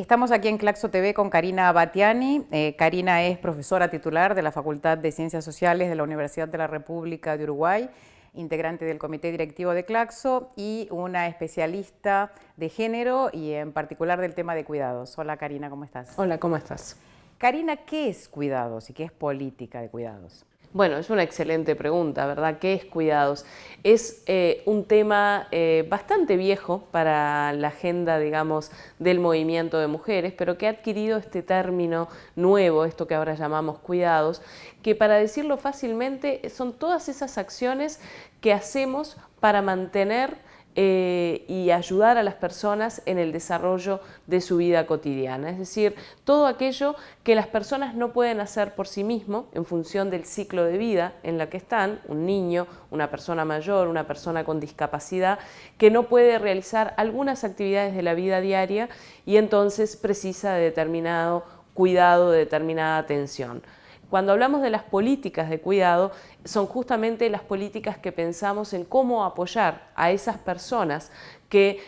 Estamos aquí en Claxo TV con Karina Batiani. Karina es profesora titular de la Facultad de Ciencias Sociales de la Universidad de la República de Uruguay, integrante del comité directivo de Claxo y una especialista de género y en particular del tema de cuidados. Hola Karina, ¿cómo estás? Hola, ¿cómo estás? Karina, ¿qué es cuidados y qué es política de cuidados? Bueno, es una excelente pregunta, ¿verdad? ¿Qué es cuidados? Es un tema bastante viejo para la agenda, digamos, del movimiento de mujeres, pero que ha adquirido este término nuevo, esto que ahora llamamos cuidados, que para decirlo fácilmente son todas esas acciones que hacemos para mantener y ayudar a las personas en el desarrollo de su vida cotidiana. Es decir, todo aquello que las personas no pueden hacer por sí mismos en función del ciclo de vida en la que están, un niño, una persona mayor, una persona con discapacidad, que no puede realizar algunas actividades de la vida diaria y entonces precisa de determinado cuidado, de determinada atención. Cuando hablamos de las políticas de cuidado, son justamente las políticas que pensamos en cómo apoyar a esas personas que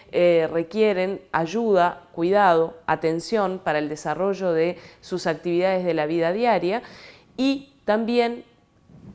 requieren ayuda, cuidado, atención para el desarrollo de sus actividades de la vida diaria y también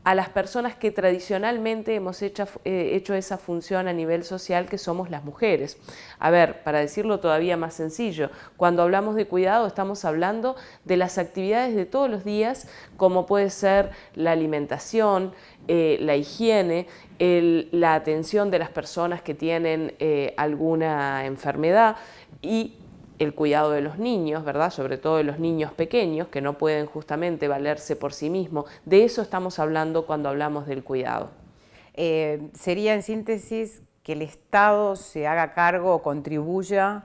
a las personas que tradicionalmente hemos hecho esa función a nivel social, que somos las mujeres. A ver, para decirlo todavía más sencillo, cuando hablamos de cuidado estamos hablando de las actividades de todos los días, como puede ser la alimentación, la higiene, la atención de las personas que tienen alguna enfermedad y el cuidado de los niños, ¿verdad? Sobre todo de los niños pequeños que no pueden justamente valerse por sí mismos. De eso estamos hablando cuando hablamos del cuidado. Sería en síntesis que el Estado se haga cargo o contribuya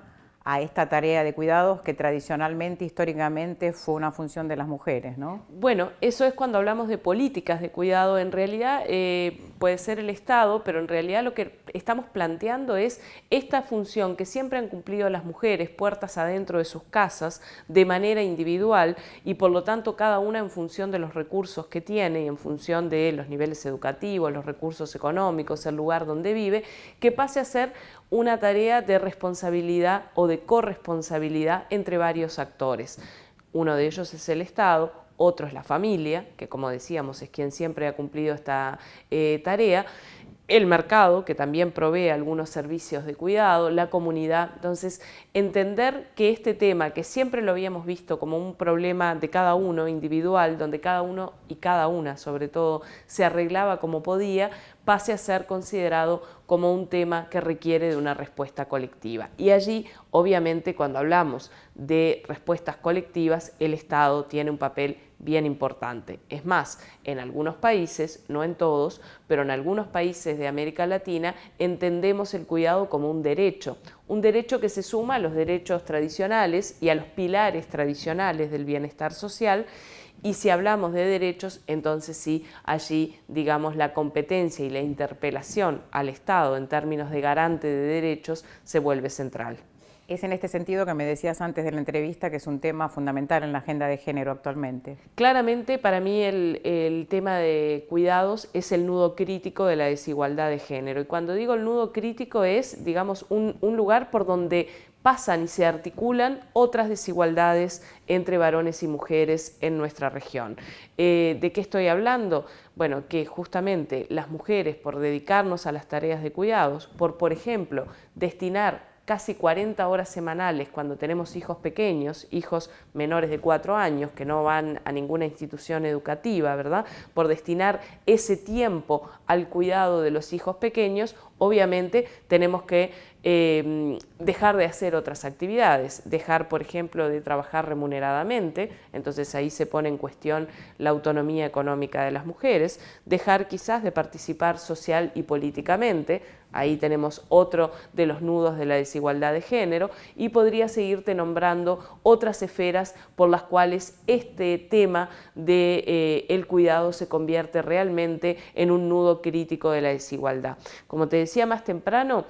a esta tarea de cuidados que tradicionalmente, históricamente, fue una función de las mujeres, ¿no? Bueno, eso es cuando hablamos de políticas de cuidado. En realidad puede ser el Estado, pero en realidad lo que estamos planteando es esta función que siempre han cumplido las mujeres, puertas adentro de sus casas, de manera individual y por lo tanto cada una en función de los recursos que tiene y en función de los niveles educativos, los recursos económicos, el lugar donde vive, que pase a ser una tarea de responsabilidad o de corresponsabilidad entre varios actores. Uno de ellos es el Estado, otro es la familia, que como decíamos es quien siempre ha cumplido esta tarea, el mercado, que también provee algunos servicios de cuidado, la comunidad. Entonces, entender que este tema, que siempre lo habíamos visto como un problema de cada uno individual, donde cada uno y cada una, sobre todo, se arreglaba como podía, pase a ser considerado como un tema que requiere de una respuesta colectiva. Y allí, obviamente, cuando hablamos de respuestas colectivas, el Estado tiene un papel bien importante. Es más, en algunos países, no en todos, pero en algunos países de América Latina entendemos el cuidado como un derecho que se suma a los derechos tradicionales y a los pilares tradicionales del bienestar social. Y si hablamos de derechos, entonces sí, allí, digamos, la competencia y la interpelación al Estado en términos de garante de derechos se vuelve central. Es en este sentido que me decías antes de la entrevista que es un tema fundamental en la agenda de género actualmente. Claramente, para mí el tema de cuidados es el nudo crítico de la desigualdad de género. Y cuando digo el nudo crítico es, digamos, un lugar por donde pasan y se articulan otras desigualdades entre varones y mujeres en nuestra región. ¿De qué estoy hablando? Bueno, que justamente las mujeres, por dedicarnos a las tareas de cuidados, por ejemplo, destinar casi 40 horas semanales cuando tenemos hijos pequeños, hijos menores de 4 años que no van a ninguna institución educativa, ¿verdad? Por destinar ese tiempo al cuidado de los hijos pequeños, obviamente tenemos que dejar de hacer otras actividades, dejar, por ejemplo, de trabajar remuneradamente, entonces ahí se pone en cuestión la autonomía económica de las mujeres, dejar quizás de participar social y políticamente, ahí tenemos otro de los nudos de la desigualdad de género y podría seguirte nombrando otras esferas por las cuales este tema del cuidado se convierte realmente en un nudo crítico de la desigualdad. Como te decía más temprano,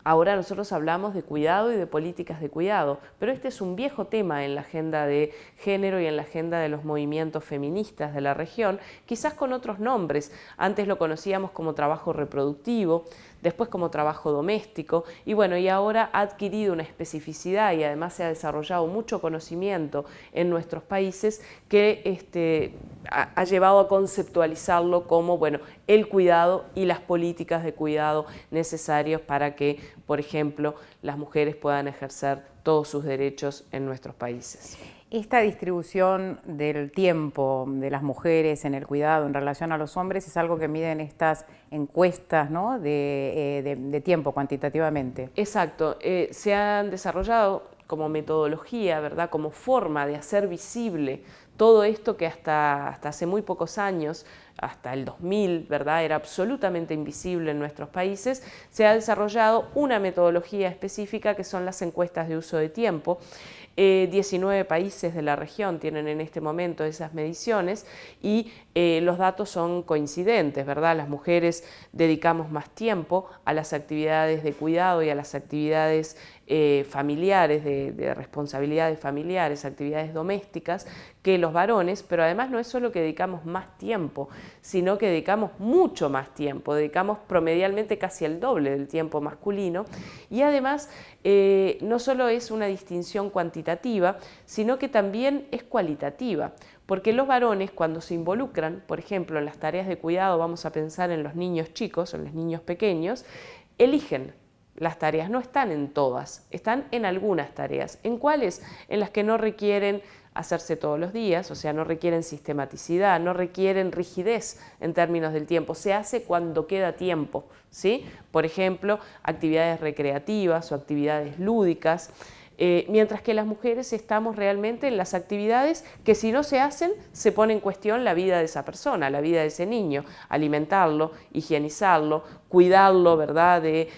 ahora nosotros hablamos de cuidado y de políticas de cuidado, pero este es un viejo tema en la agenda de género y en la agenda de los movimientos feministas de la región, quizás con otros nombres. Antes lo conocíamos como trabajo reproductivo, después como trabajo doméstico, y bueno, y ahora ha adquirido una especificidad y además se ha desarrollado mucho conocimiento en nuestros países que ha llevado a conceptualizarlo como, bueno, el cuidado y las políticas de cuidado necesarios para que, por ejemplo, las mujeres puedan ejercer todos sus derechos en nuestros países. Esta distribución del tiempo de las mujeres en el cuidado en relación a los hombres es algo que miden estas encuestas, ¿no?, de tiempo cuantitativamente. Exacto, se han desarrollado como metodología, ¿verdad?, como forma de hacer visible todo esto que hasta hace muy pocos años, hasta el 2000, ¿verdad?, era absolutamente invisible en nuestros países. Se ha desarrollado una metodología específica que son las encuestas de uso de tiempo. 19 países de la región tienen en este momento esas mediciones y los datos son coincidentes, ¿verdad? Las mujeres dedicamos más tiempo a las actividades de cuidado y a las actividades familiares, de responsabilidades familiares, actividades domésticas, que los varones, pero además no es solo que dedicamos más tiempo, sino que dedicamos mucho más tiempo, dedicamos promedialmente casi el doble del tiempo masculino y además no solo es una distinción cuantitativa, sino que también es cualitativa, porque los varones cuando se involucran, por ejemplo, en las tareas de cuidado, vamos a pensar en los niños chicos, en los niños pequeños, eligen las tareas, no están en todas, están en algunas tareas. ¿En cuáles? En las que no requieren hacerse todos los días, o sea, no requieren sistematicidad, no requieren rigidez en términos del tiempo, se hace cuando queda tiempo, ¿sí? Por ejemplo, actividades recreativas o actividades lúdicas, mientras que las mujeres estamos realmente en las actividades que si no se hacen, se pone en cuestión la vida de esa persona, la vida de ese niño, alimentarlo, higienizarlo, cuidarlo, ¿verdad?, de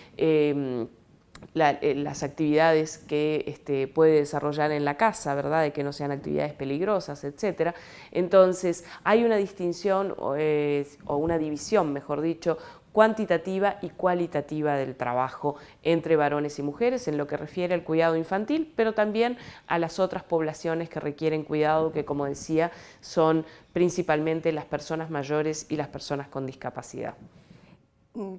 las actividades que puede desarrollar en la casa, ¿verdad?, de que no sean actividades peligrosas, etc. Entonces, hay una distinción o una división, mejor dicho, cuantitativa y cualitativa del trabajo entre varones y mujeres en lo que refiere al cuidado infantil, pero también a las otras poblaciones que requieren cuidado, que como decía, son principalmente las personas mayores y las personas con discapacidad.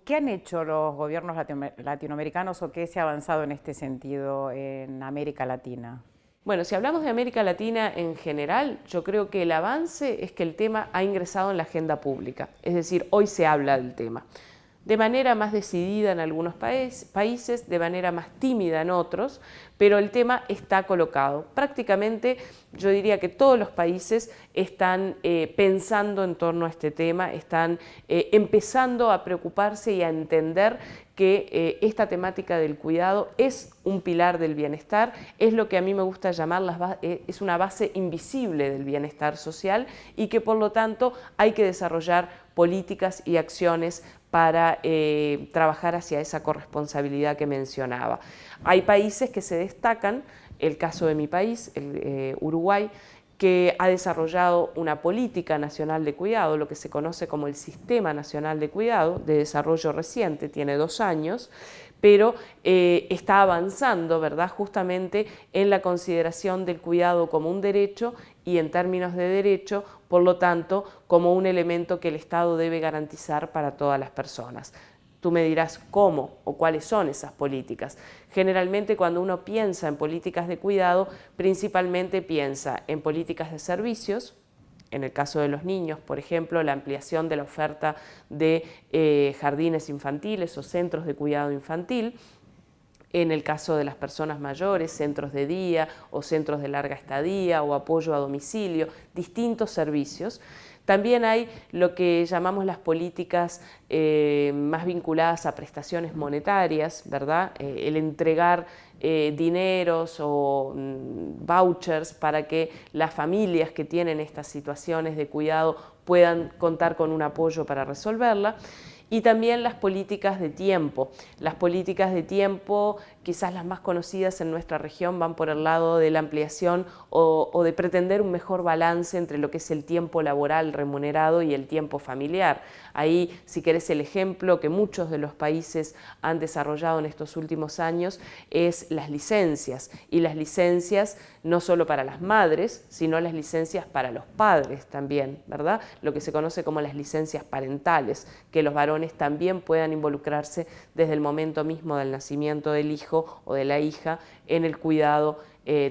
¿Qué han hecho los gobiernos latinoamericanos o qué se ha avanzado en este sentido en América Latina? Bueno, si hablamos de América Latina en general, yo creo que el avance es que el tema ha ingresado en la agenda pública, es decir, hoy se habla del tema. De manera más decidida en algunos países, de manera más tímida en otros, pero el tema está colocado. Prácticamente yo diría que todos los países están pensando en torno a este tema, están empezando a preocuparse y a entender que esta temática del cuidado es un pilar del bienestar, es lo que a mí me gusta llamar es una base invisible del bienestar social y que por lo tanto hay que desarrollar políticas y acciones para trabajar hacia esa corresponsabilidad que mencionaba. Hay países que se destacan, el caso de mi país, Uruguay, que ha desarrollado una política nacional de cuidado, lo que se conoce como el Sistema Nacional de Cuidado, de desarrollo reciente, tiene 2 años, pero está avanzando, ¿verdad?, justamente en la consideración del cuidado como un derecho y en términos de derecho, por lo tanto, como un elemento que el Estado debe garantizar para todas las personas. Tú me dirás cómo o cuáles son esas políticas. Generalmente cuando uno piensa en políticas de cuidado, principalmente piensa en políticas de servicios. En el caso de los niños, por ejemplo, la ampliación de la oferta de jardines infantiles o centros de cuidado infantil. En el caso de las personas mayores, centros de día o centros de larga estadía o apoyo a domicilio, distintos servicios. También hay lo que llamamos las políticas más vinculadas a prestaciones monetarias, ¿verdad? El entregar dineros o vouchers para que las familias que tienen estas situaciones de cuidado puedan contar con un apoyo para resolverla. Y también las políticas de tiempo. Las políticas de tiempo, quizás las más conocidas en nuestra región, van por el lado de la ampliación o de pretender un mejor balance entre lo que es el tiempo laboral remunerado y el tiempo familiar. Ahí, si querés, el ejemplo que muchos de los países han desarrollado en estos últimos años es es las licencias, y las licencias no solo para las madres, sino las licencias para los padres también, ¿verdad? Lo que se conoce como las licencias parentales, que los varones también puedan involucrarse desde el momento mismo del nacimiento del hijo o de la hija en el cuidado,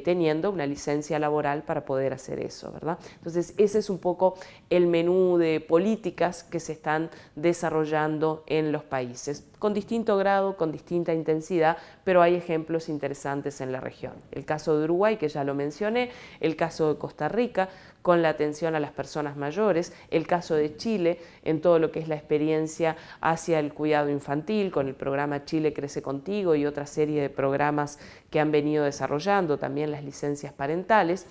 teniendo una licencia laboral para poder hacer eso, ¿verdad? Entonces, ese es un poco el menú de políticas que se están desarrollando en los países, con distinto grado, con distinta intensidad, pero hay ejemplos interesantes en la región. El caso de Uruguay, que ya lo mencioné, el caso de Costa Rica, con la atención a las personas mayores, el caso de Chile, en todo lo que es la experiencia hacia el cuidado infantil, con el programa Chile Crece Contigo y otra serie de programas que han venido desarrollando, también las licencias parentales,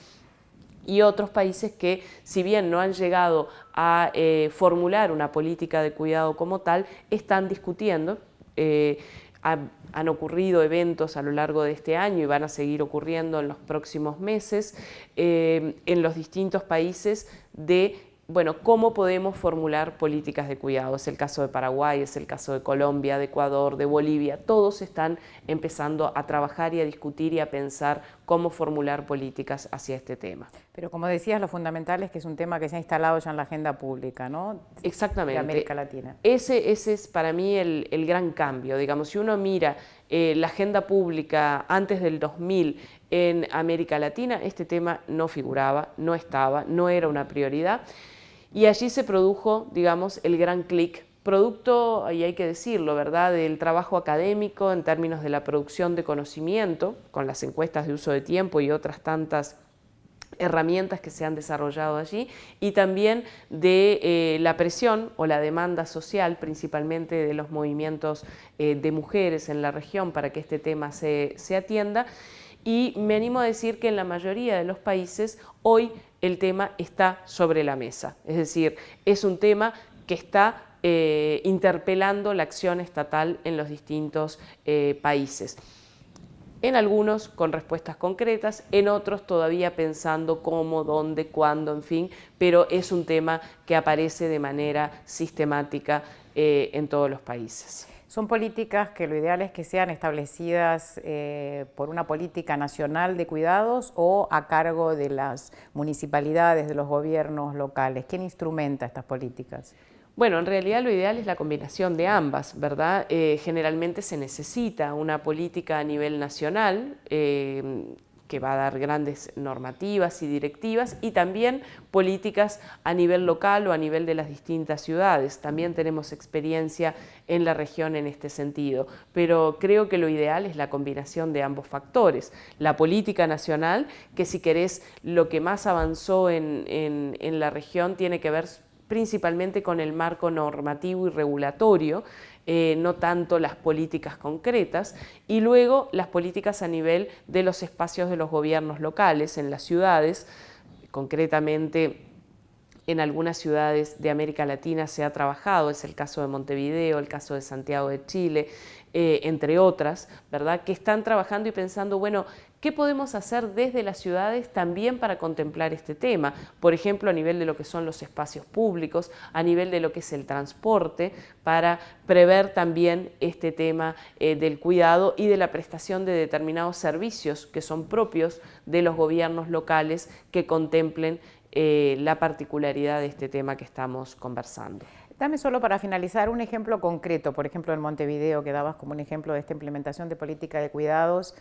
y otros países que, si bien no han llegado a formular una política de cuidado como tal, están discutiendo. Han ocurrido eventos a lo largo de este año y van a seguir ocurriendo en los próximos meses en los distintos países de, bueno, cómo podemos formular políticas de cuidado. Es el caso de Paraguay, es el caso de Colombia, de Ecuador, de Bolivia. Todos están empezando a trabajar y a discutir y a pensar cómo formular políticas hacia este tema. Pero como decías, lo fundamental es que es un tema que se ha instalado ya en la agenda pública, ¿no? Exactamente. De América Latina. Ese es para mí el gran cambio. Digamos, si uno mira la agenda pública antes del 2000 en América Latina, este tema no figuraba, no estaba, no era una prioridad. Y allí se produjo, digamos, el gran clic, producto, y hay que decirlo, ¿verdad?, del trabajo académico en términos de la producción de conocimiento, con las encuestas de uso de tiempo y otras tantas herramientas que se han desarrollado allí, y también de la presión o la demanda social, principalmente de los movimientos de mujeres en la región para que este tema se atienda. Y me animo a decir que en la mayoría de los países hoy el tema está sobre la mesa, es decir, es un tema que está interpelando la acción estatal en los distintos países. En algunos con respuestas concretas, en otros todavía pensando cómo, dónde, cuándo, en fin, pero es un tema que aparece de manera sistemática en todos los países. Son políticas que lo ideal es que sean establecidas por una política nacional de cuidados o a cargo de las municipalidades, de los gobiernos locales. ¿Quién instrumenta estas políticas? Bueno, en realidad lo ideal es la combinación de ambas, ¿verdad? Generalmente se necesita una política a nivel nacional que va a dar grandes normativas y directivas, y también políticas a nivel local o a nivel de las distintas ciudades. También tenemos experiencia en la región en este sentido, pero creo que lo ideal es la combinación de ambos factores. La política nacional, que si querés, lo que más avanzó en la región tiene que ver principalmente con el marco normativo y regulatorio, no tanto las políticas concretas, y luego las políticas a nivel de los espacios de los gobiernos locales, en las ciudades. Concretamente en algunas ciudades de América Latina se ha trabajado, es el caso de Montevideo, el caso de Santiago de Chile, entre otras, ¿verdad?, que están trabajando y pensando, bueno, ¿qué podemos hacer desde las ciudades también para contemplar este tema? Por ejemplo, a nivel de lo que son los espacios públicos, a nivel de lo que es el transporte, para prever también este tema del cuidado y de la prestación de determinados servicios que son propios de los gobiernos locales que contemplen la particularidad de este tema que estamos conversando. Dame solo para finalizar un ejemplo concreto, por ejemplo en Montevideo, que dabas como un ejemplo de esta implementación de política de cuidados,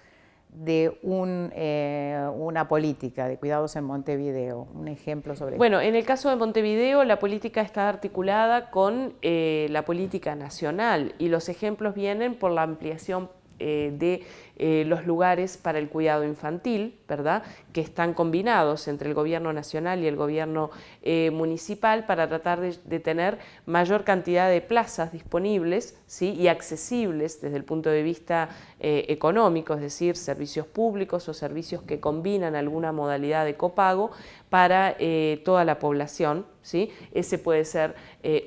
de una política de cuidados en Montevideo, un ejemplo sobre Bueno, en el caso de Montevideo la política está articulada con la política nacional, y los ejemplos vienen por la ampliación de los lugares para el cuidado infantil, ¿verdad?, que están combinados entre el gobierno nacional y el gobierno municipal para tratar de tener mayor cantidad de plazas disponibles, ¿sí?, y accesibles desde el punto de vista económico, es decir, servicios públicos o servicios que combinan alguna modalidad de copago para toda la población, ¿sí? Ese puede ser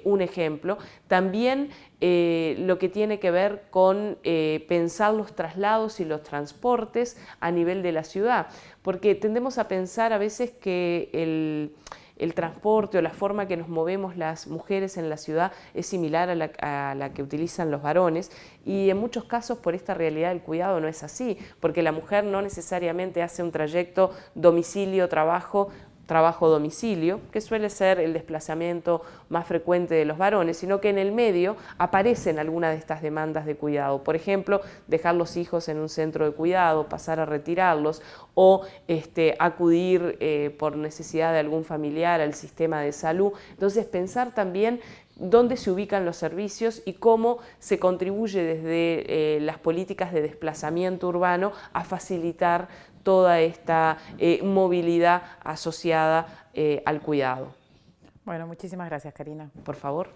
un ejemplo. También lo que tiene que ver con pensar los traslados y los transportes a nivel de la ciudad, porque tendemos a pensar a veces que el transporte o la forma que nos movemos las mujeres en la ciudad es similar a la que utilizan los varones, y en muchos casos por esta realidad del cuidado no es así, porque la mujer no necesariamente hace un trayecto domicilio-trabajo, trabajo-domicilio, que suele ser el desplazamiento más frecuente de los varones, sino que en el medio aparecen algunas de estas demandas de cuidado. Por ejemplo, dejar los hijos en un centro de cuidado, pasar a retirarlos o acudir por necesidad de algún familiar al sistema de salud. Entonces, pensar también dónde se ubican los servicios y cómo se contribuye desde las políticas de desplazamiento urbano a facilitar toda esta movilidad asociada al cuidado. Bueno, muchísimas gracias, Karina. Por favor.